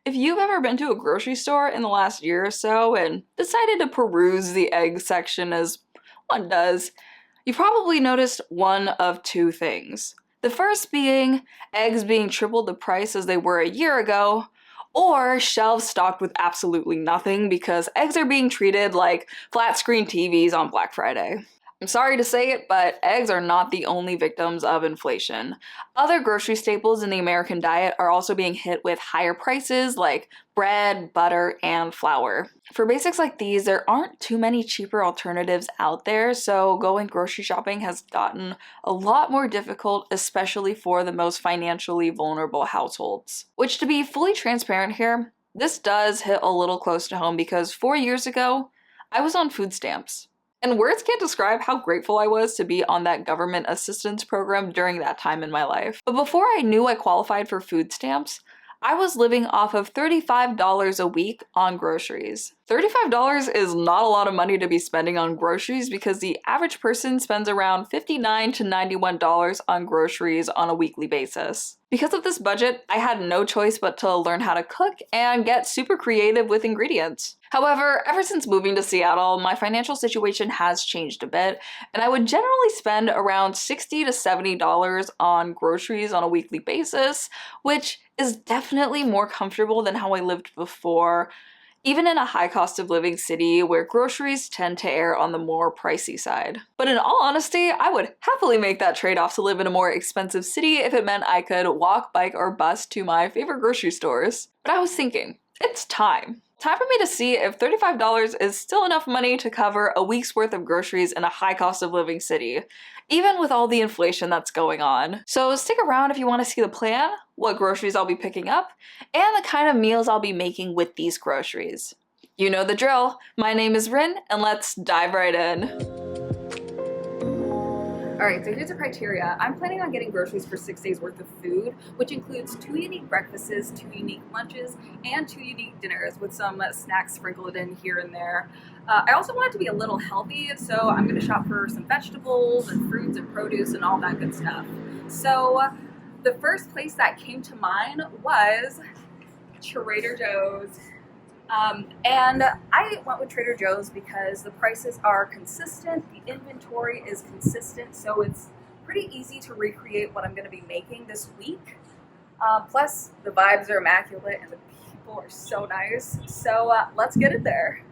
If you've ever been to a grocery store in the last year or so and decided to peruse the egg section as one does, you probably noticed one of two things. The first being eggs being triple the price as they were a year ago, or shelves stocked with absolutely nothing because eggs are being treated like flat screen TVs on Black Friday. I'm sorry to say it, but eggs are not the only victims of inflation. Other grocery staples in the American diet are also being hit with higher prices like bread, butter, and flour. For basics like these, there aren't too many cheaper alternatives out there, so going grocery shopping has gotten a lot more difficult, especially for the most financially vulnerable households. Which, to be fully transparent here, this does hit a little close to home because 4 years ago, I was on food stamps. And words can't describe how grateful I was to be on that government assistance program during that time in my life. But before I knew I qualified for food stamps, I was living off of $35 a week on groceries. $35 is not a lot of money to be spending on groceries because the average person spends around $59 to $91 on groceries on a weekly basis. Because of this budget, I had no choice but to learn how to cook and get super creative with ingredients. However, ever since moving to Seattle, my financial situation has changed a bit, and I would generally spend around $60 to $70 on groceries on a weekly basis, which is definitely more comfortable than how I lived before, even in a high cost of living city where groceries tend to err on the more pricey side. But in all honesty, I would happily make that trade-off to live in a more expensive city if it meant I could walk, bike, or bus to my favorite grocery stores. But I was thinking, it's time. Time for me to see if $35 is still enough money to cover a week's worth of groceries in a high cost of living city, even with all the inflation that's going on. So stick around if you want to see the plan, what groceries I'll be picking up, and the kind of meals I'll be making with these groceries. You know the drill. My name is Rin, and let's dive right in. Alright, so here's the criteria. I'm planning on getting groceries for 6 days worth of food, which includes 2 unique breakfasts, 2 unique lunches, and 2 unique dinners with some snacks sprinkled in here and there. I also want it to be a little healthy, so I'm going to shop for some vegetables and fruits and produce and all that good stuff. So the first place that came to mind was Trader Joe's. And I went with Trader Joe's because the prices are consistent, the inventory is consistent, so it's pretty easy to recreate what I'm going to be making this week. Plus, the vibes are immaculate and the people are so nice, so let's get it there.